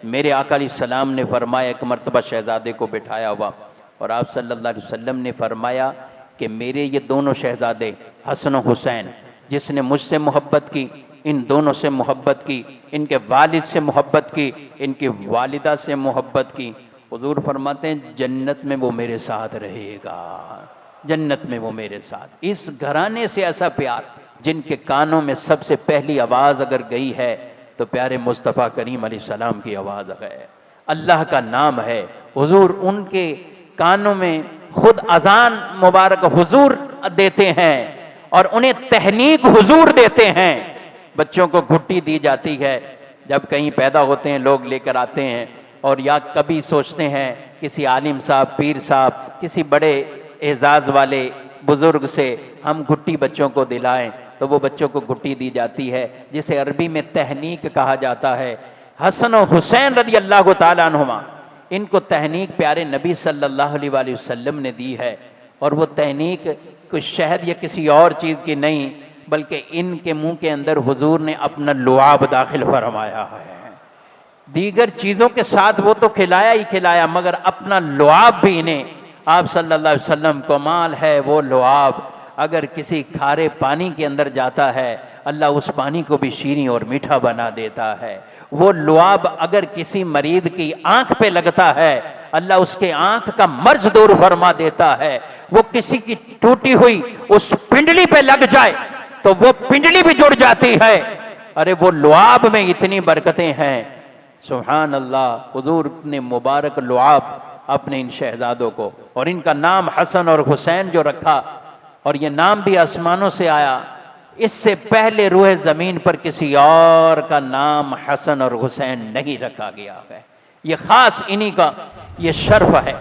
मेरे आका अलैहिस्सलाम ने फरमाया, एक मरतबा शहज़ादे को बिठाया हुआ और आप सल्लल्लाहु अलैहि वसल्लम ने फरमाया कि मेरे ये दोनों शहज़ादे हसन और हुसैन, जिसने मुझसे मोहब्बत की, इन दोनों से मोहब्बत की, इनके वालिद से मोहब्बत की, इनकी वालिदा से मोहब्बत की, हुजूर फरमाते हैं जन्नत में वो मेरे साथ रहेगा, जन्नत में वो मेरे साथ। इस घराने से ऐसा प्यार, जिनके कानों में सबसे पहली आवाज़ अगर गई है तो प्यारे मुस्तफ़ा करीम अलैहिस्सलाम की आवाज़ है, अल्लाह का नाम है। हुजूर उनके कानों में खुद अजान मुबारक हुजूर देते हैं और उन्हें तहनीक हुजूर देते हैं। बच्चों को घुट्टी दी जाती है, जब कहीं पैदा होते हैं लोग लेकर आते हैं, और या कभी सोचते हैं किसी आलिम साहब, पीर साहब, किसी बड़े एजाज़ वाले बुज़ुर्ग से हम घुट्टी बच्चों को दिलाएं, तो वो बच्चों को घुट्टी दी जाती है, जिसे अरबी में तहनीक कहा जाता है। हसन और हुसैन रज़ी अल्लाह ताला अन्हुमा, इनको तहनीक प्यारे नबी सल्लल्लाहु अलैहि वसल्लम ने दी है, और वो तहनीक कुछ शहद या किसी और चीज़ की नहीं, बल्कि इनके मुंह के अंदर हुजूर ने अपना लुआब दाखिल फरमाया है। दीगर चीज़ों के साथ वो तो खिलाया ही खिलाया, मगर अपना लुआब भी इन्हें आप सल्लल्लाहु अलैहि वसल्लम कमाल है। वो लुआब अगर किसी खारे पानी के अंदर जाता है, अल्लाह उस पानी को भी शीनी और मीठा बना देता है। वो लुआब अगर किसी मरीद की आंख पे लगता है, अल्लाह उसके आंख का मर्ज दूर फरमा देता है। वो किसी की टूटी हुई उस पिंडली पे लग जाए तो वो पिंडली भी जुड़ जाती है। अरे वो लुआब में इतनी बरकतें हैं, सुभान अल्लाह। हुजूर ने मुबारक लुआब अपने इन शहजादों को, और इनका नाम हसन और हुसैन जो रखा, और ये नाम भी आसमानों से आया, इससे पहले रूह ज़मीन पर किसी और का नाम हसन और हुसैन नहीं रखा गया है। ये ख़ास इन्हीं का ये शर्फ है।